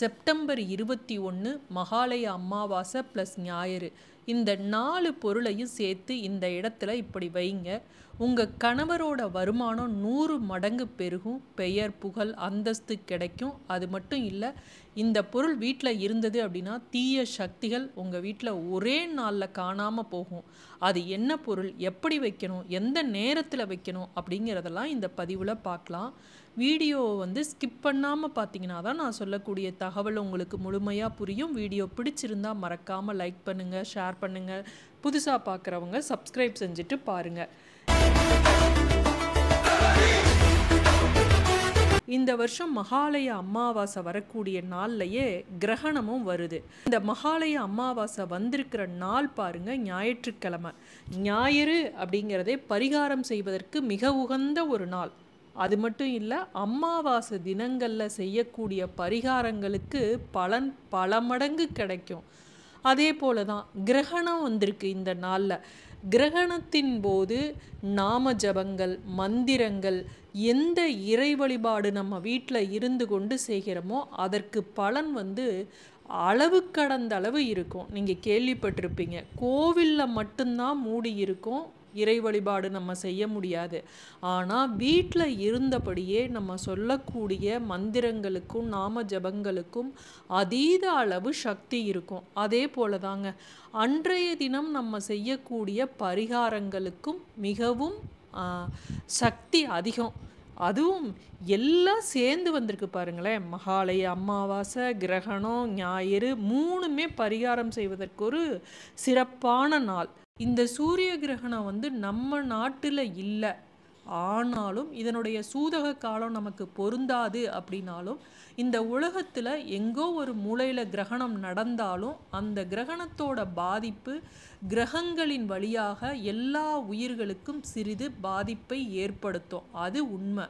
September 21 Mahalaya அமாவாசை plus ஞாயிறு. இந்த 4 பொருளையும் சேர்த்து இந்த இடத்துல இப்படி வைங்க. உங்கள் கணவரோட வருமானம் 100 மடங்கு பெருகும். பெயர், புகழ், அந்தஸ்து கிடைக்கும். அது மட்டும் இல்லை, இந்த பொருள் வீட்டில் இருந்தது அப்படின்னா தீய சக்திகள் உங்கள் வீட்டில் ஒரே நாளில் காணாமல் போகும். அது என்ன பொருள், எப்படி வைக்கணும், எந்த நேரத்தில் வைக்கணும் அப்படிங்கிறதெல்லாம் இந்த பதிவில் பார்க்கலாம். வீடியோவை ஸ்கிப் பண்ணாமல் பார்த்தீங்கன்னா தான் நான் சொல்லக்கூடிய தகவல் உங்களுக்கு முழுமையாக புரியும். வீடியோ பிடிச்சிருந்தா மறக்காமல் லைக் பண்ணுங்கள், ஷேர் பண்ணுங்கள். புதுசாக பார்க்குறவங்க சப்ஸ்கிரைப் செஞ்சுட்டு பாருங்கள். இந்த வருஷம் மகாலய அமாவாசை வரக்கூடிய நாள்லையே கிரகணமும் வருது. இந்த மகாலய அமாவாசை வந்திருக்கிற நாள் பாருங்க, ஞாயிற்றுக்கிழமை. ஞாயிறு அப்படிங்கிறதே பரிகாரம் செய்வதற்கு மிக உகந்த ஒரு நாள். அது மட்டும் இல்லை, அமாவாசை தினங்களில் செய்யக்கூடிய பரிகாரங்களுக்கு பலன் பல மடங்கு கிடைக்கும். அதே போல தான் கிரகணம் வந்திருக்கு இந்த நாளில். கிரகணத்தின் போது நாம ஜபங்கள், மந்திரங்கள், எந்த இறை வழிபாடு நம்ம வீட்டில் இருந்து கொண்டு செய்கிறோமோ அதற்கு பலன் அளவு கடந்த அளவு இருக்கும். நீங்கள் கேள்விப்பட்டிருப்பீங்க, கோவிலில் மட்டும்தான் மூடி இருக்கும், இறை வழிபாடு நம்ம செய்ய முடியாது. ஆனால் வீட்டில் இருந்தபடியே நம்ம சொல்லக்கூடிய மந்திரங்களுக்கும் நாம ஜபங்களுக்கும் அதீத அளவு சக்தி இருக்கும். அதே போல தாங்க அன்றைய தினம் நம்ம செய்யக்கூடிய பரிகாரங்களுக்கும் மிகவும் சக்தி அதிகம். அதுவும் எல்லாம் சேர்ந்து வந்திருக்கு பாருங்களேன். மகாலய அமாவாசை, கிரகணம், ஞாயிறு மூணுமே பரிகாரம் செய்வதற்கு ஒரு சிறப்பான நாள். இந்த சூரிய கிரகணம் நம்ம நாட்டில் இல்லை, ஆனாலும் இதனுடைய சூதக காலம் நமக்கு பொருந்தாது. அப்படின்னாலும் இந்த உலகத்தில் எங்கோ ஒரு மூலையில் கிரகணம் நடந்தாலும் அந்த கிரகணத்தோட பாதிப்பு கிரகங்களின் வழியாக எல்லா உயிர்களுக்கும் சிறிது பாதிப்பை ஏற்படுத்தும். அது உண்மை.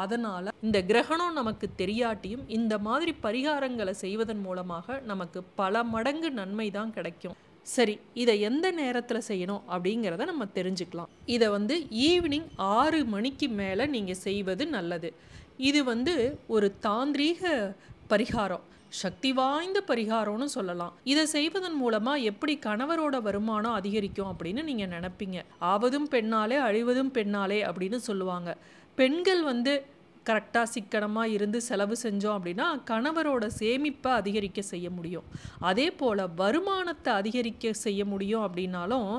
அதனால் இந்த கிரகணம் நமக்கு தெரியாட்டியும் இந்த மாதிரி பரிகாரங்களை செய்வதன் மூலமாக நமக்கு பல மடங்கு நன்மை தான் கிடைக்கும். சரி, இதை எந்த நேரத்தில் செய்யணும் அப்படிங்கிறத நம்ம தெரிஞ்சுக்கலாம். இதை ஈவினிங் 6 மணிக்கு மேலே நீங்கள் செய்வது நல்லது. இது ஒரு தாந்திரீக பரிகாரம், சக்தி வாய்ந்த பரிகாரம்னு சொல்லலாம். இதை செய்வதன் மூலமாக எப்படி கணவரோட வருமானம் அதிகரிக்கும் அப்படின்னு நீங்கள் நினைப்பீங்க. ஆவதும் பெண்ணாலே அழிவதும் பெண்ணாலே அப்படின்னு சொல்லுவாங்க. பெண்கள் கரெக்டாக சிக்கனமாக இருந்து செலவு செஞ்சோம் அப்படின்னா கணவரோட சேமிப்பை அதிகரிக்க செய்ய முடியும். அதே போல் வருமானத்தை அதிகரிக்க செய்ய முடியும். அப்படின்னாலும்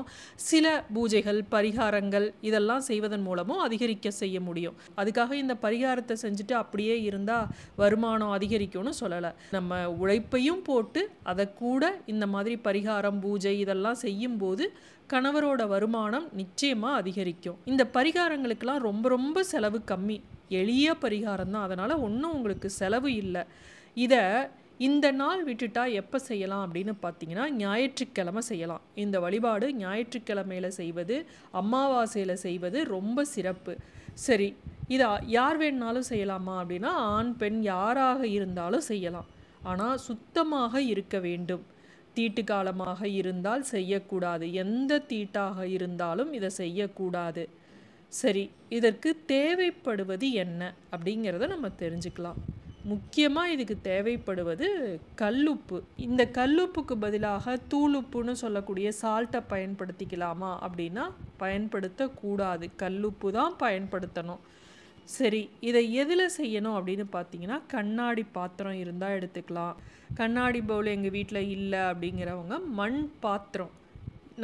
சில பூஜைகள், பரிகாரங்கள் இதெல்லாம் செய்வதன் மூலமும் அதிகரிக்க செய்ய முடியும். அதுக்காக இந்த பரிகாரத்தை செஞ்சுட்டு அப்படியே இருந்தால் வருமானம் அதிகரிக்கும்னு சொல்லலை. நம்ம உழைப்பையும் போட்டு அதை கூட இந்த மாதிரி பரிகாரம், பூஜை இதெல்லாம் செய்யும்போது கணவரோட வருமானம் நிச்சயமாக அதிகரிக்கும். இந்த பரிகாரங்களுக்கெல்லாம் ரொம்ப ரொம்ப செலவு கம்மி, எளிய பரிகாரம் தான். அதனால் ஒன்றும் உங்களுக்கு செலவு இல்லை. இதை இந்த நாள் விட்டுட்டா எப்போ செய்யலாம் அப்படின்னு பார்த்தீங்கன்னா ஞாயிற்றுக்கிழமை செய்யலாம். இந்த வழிபாடு ஞாயிற்றுக்கிழமையில் செய்வது, அமாவாசையில் செய்வது ரொம்ப சிறப்பு. சரி, இதை யார் வேணுனாலும் செய்யலாமா அப்படின்னா ஆண் பெண் யாராக இருந்தாலும் செய்யலாம். ஆனால் சுத்தமாக இருக்க வேண்டும். தீட்டு காலமாக இருந்தால் செய்யக்கூடாது. எந்த தீட்டாக இருந்தாலும் இதை செய்யக்கூடாது. சரி, இதற்கு தேவைப்படுவது என்ன அப்படிங்கிறத நம்ம தெரிஞ்சுக்கலாம். முக்கியமாக இதுக்கு தேவைப்படுவது கல்லுப்பு. இந்த கல்லுப்புக்கு பதிலாக தூளுப்புன்னு சொல்லக்கூடிய சால்ட்டை பயன்படுத்திக்கலாமா அப்படின்னா பயன்படுத்தக்கூடாது. கல்லுப்பு தான் பயன்படுத்தணும். சரி, இதை எதில் செய்யணும் அப்படின்னு பார்த்தீங்கன்னா கண்ணாடி பாத்திரம் இருந்தால் எடுத்துக்கலாம். கண்ணாடி பவுல் எங்கள் வீட்டில் இல்லை அப்படிங்கிறவங்க மண் பாத்திரம்,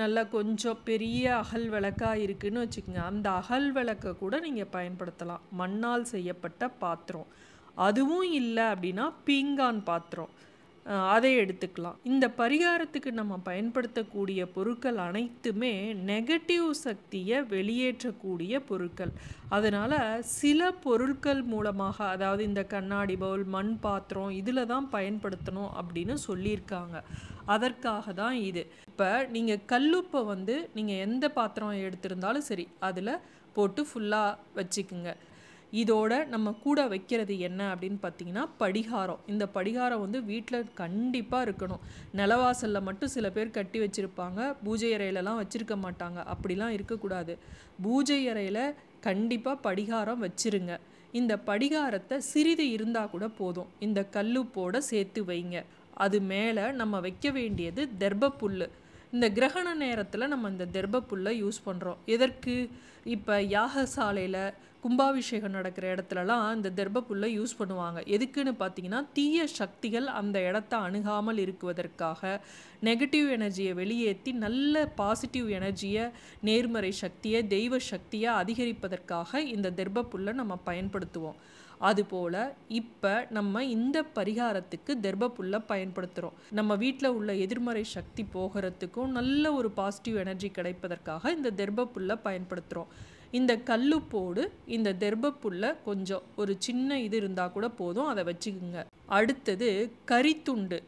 நல்லா கொஞ்சம் பெரிய அகல் விளக்காக இருக்குதுன்னு வச்சுக்கோங்க, அந்த அகல் விளக்கை கூட நீங்கள் பயன்படுத்தலாம். மண்ணால் செய்யப்பட்ட பாத்திரம். அதுவும் இல்லை அப்படின்னா பீங்கான் பாத்திரம், அதை எடுத்துக்கலாம். இந்த பரிகாரத்துக்கு நம்ம பயன்படுத்தக்கூடிய பொருட்கள் அனைத்துமே நெகட்டிவ் சக்தியை வெளியேற்றக்கூடிய பொருட்கள். அதனால் சில பொருட்கள் மூலமாக, அதாவது இந்த கண்ணாடி பவுல், மண் பாத்திரம் இதில் தான் பயன்படுத்தணும் அப்படின்னு சொல்லியிருக்காங்க. அதற்காக தான் இது. இப்போ நீங்கள் கல்லுப்பை நீங்கள் எந்த பாத்திரம் எடுத்திருந்தாலும் சரி அதில் போட்டு ஃபுல்லாக வச்சுக்குங்க. இதோட நம்ம கூட வைக்கிறது என்ன அப்படின்னு பார்த்தீங்கன்னா படிகாரம். இந்த படிகாரம் வீட்டில் கண்டிப்பாக இருக்கணும். நிலவாசலில் மட்டும் சில பேர் கட்டி வச்சுருப்பாங்க, பூஜை அறையிலலாம் வச்சுருக்க மாட்டாங்க. அப்படிலாம் இருக்கக்கூடாது. பூஜை அறையில் கண்டிப்பாக படிகாரம் வச்சுருங்க. இந்த படிகாரத்தை சிறிது இருந்தால் கூட போதும், இந்த கல்லுப்போட சேர்த்து வைங்க. அது மேலே நம்ம வைக்க வேண்டியது தெர்பப்புல். இந்த கிரகண நேரத்தில் நம்ம இந்த தெர்பப்புல்லை யூஸ் பண்ணுறோம். எதற்கு? இப்போ யாகசாலையில் கும்பாபிஷேகம் நடக்கிற இடத்துலலாம் இந்த தெர்பப்புல்லை யூஸ் பண்ணுவாங்க. எதுக்குன்னு பார்த்தீங்கன்னா, தீய சக்திகள் அந்த இடத்த அணுகாமல் இருக்குவதற்காக, நெகட்டிவ் எனர்ஜியை வெளியேற்றி நல்ல பாசிட்டிவ் எனர்ஜியை, நேர்மறை சக்தியை, தெய்வ சக்தியை அதிகரிப்பதற்காக இந்த தெர்பப்புல்லை நம்ம பயன்படுத்துவோம். அதுபோல் இப்போ நம்ம இந்த பரிகாரத்துக்கு தெர்பப்புல்லை பயன்படுத்துகிறோம். நம்ம வீட்டில் உள்ள எதிர்மறை சக்தி போகிறதுக்கும் நல்ல ஒரு பாசிட்டிவ் எனர்ஜி கிடைப்பதற்காக இந்த தெர்பப்புல்லை பயன்படுத்துகிறோம். இந்த கல்லுப்போடு இந்த தெர்பப்புல்லை கொஞ்சம் ஒரு சின்ன இது இருந்தால் கூட போதும், அதை வச்சுக்குங்க. அடுத்தது கரித்துண்டு,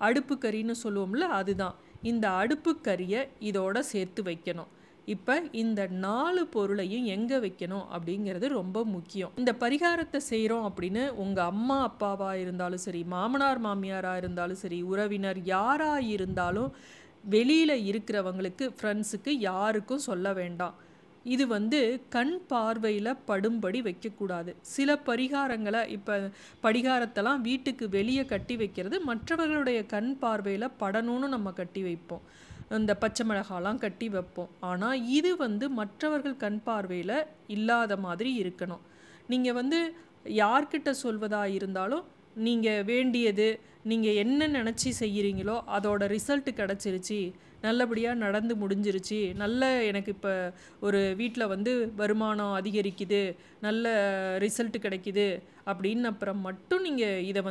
அடுப்பு கறின்னு சொல்லுவோம்ல, அதுதான். இந்த அடுப்பு கறியை இதோட சேர்த்து வைக்கணும். இப்போ இந்த 4 பொருளையும் எங்கே வைக்கணும் அப்படிங்கிறது ரொம்ப முக்கியம். இந்த பரிகாரத்தை செய்கிறோம் அப்படின்னு உங்கள் அம்மா அப்பாவாக இருந்தாலும் சரி, மாமனார் மாமியாராக இருந்தாலும் சரி, உறவினர் யாராக இருந்தாலும் வெளியில் இருக்கிறவங்களுக்கு, ஃப்ரெண்ட்ஸுக்கு யாருக்கும் சொல்ல வேண்டாம். இது கண் பார்வையில் படும்படி வைக்கக்கூடாது. சில பரிகாரங்களை, இப்போ படிகாரத்தெல்லாம் வீட்டுக்கு வெளியே கட்டி வைக்கிறது மற்றவர்களுடைய கண் பார்வையில் படணும்னு நம்ம கட்டி வைப்போம். இந்த பச்சை மிளகாலாம் கட்டி வைப்போம். ஆனால் இது மற்றவர்கள் கண் பார்வையில் இல்லாத மாதிரி இருக்கணும். நீங்கள் யார்கிட்ட சொல்வதா இருந்தாலும், நீங்கள் வேண்டியது, நீங்கள் என்ன நினச்சி செய்கிறீங்களோ அதோட ரிசல்ட் கிடச்சிருச்சு, நல்லபடியாக நடந்து முடிஞ்சிருச்சு, நல்ல எனக்கு இப்போ ஒரு வீட்டில் வருமானம் அதிகரிக்குது, நல்ல ரிசல்ட் கிடைக்குது அப்படின்னு அப்புறம் மட்டும் நீங்கள் இதை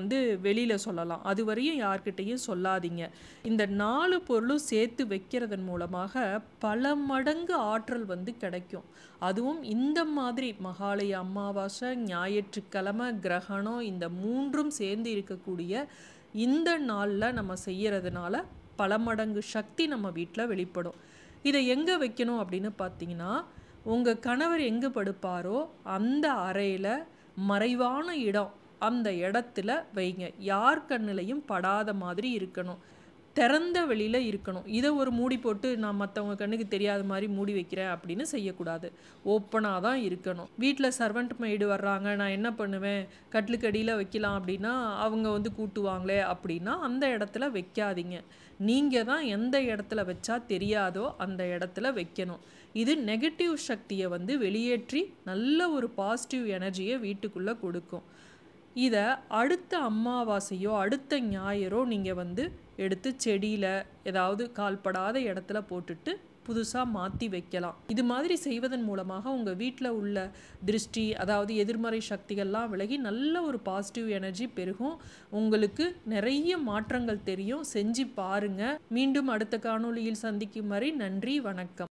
வெளியில் சொல்லலாம். அது வரையும் யார்கிட்டையும் சொல்லாதீங்க. இந்த 4 பொருளும் சேர்த்து வைக்கிறதன் மூலமாக பல மடங்கு ஆற்றல் கிடைக்கும். அதுவும் இந்த மாதிரி மகாலய அமாவாசை, ஞாயிற்றுக்கிழமை, கிரகணம், இந்த 3ம் சேர்ந்து இருக்கக்கூடிய இந்த நாளில் நம்ம செய்கிறதுனால பல மடங்கு சக்தி நம்ம வீட்டில் வெளிப்படும். இதை எங்கே வைக்கணும் அப்படின்னு பார்த்தீங்கன்னா, உங்கள் கணவர் எங்கே படுப்பாரோ அந்த அறையில் மறைவான இடம், அந்த இடத்துல வைங்க. யார் கண்ணிலையும் படாத மாதிரி இருக்கணும், திறந்த வெளியில் இருக்கணும். இதை ஒரு மூடி போட்டு நான் மற்றவங்க கண்ணுக்கு தெரியாத மாதிரி மூடி வைக்கிறேன் அப்படின்னு செய்யக்கூடாது. ஓப்பனாக தான் இருக்கணும். வீட்டில் சர்வெண்ட் மெய்டு வர்றாங்க, நான் என்ன பண்ணுவேன், கட்டிலுக்கடியில் வைக்கலாம் அப்படின்னா அவங்க கூட்டுவாங்களே அப்படின்னா அந்த இடத்துல வைக்காதீங்க. நீங்கள் தான் எந்த இடத்துல வச்சா தெரியாதோ அந்த இடத்துல வைக்கணும். இது நெகட்டிவ் சக்தியை வெளியேற்றி நல்ல ஒரு பாசிட்டிவ் எனர்ஜியை வீட்டுக்குள்ளே கொடுக்கும். இதை அடுத்த அமாவாசையோ அடுத்த ஞாயிறோ நீங்கள் எடுத்து செடியில் ஏதாவது கால்படாத இடத்துல போட்டுட்டு புதுசாக மாற்றி வைக்கலாம். இது மாதிரி செய்வதன் மூலமாக உங்கள் வீட்டில் உள்ள திருஷ்டி, அதாவது எதிர்மறை சக்திகள்லாம் விலகி நல்ல ஒரு பாசிட்டிவ் எனர்ஜி பெருகும். உங்களுக்கு நிறைய மாற்றங்கள் தெரியும். செஞ்சு பாருங்கள். மீண்டும் அடுத்த காணொளியில் சந்திக்கும் வரை நன்றி, வணக்கம்.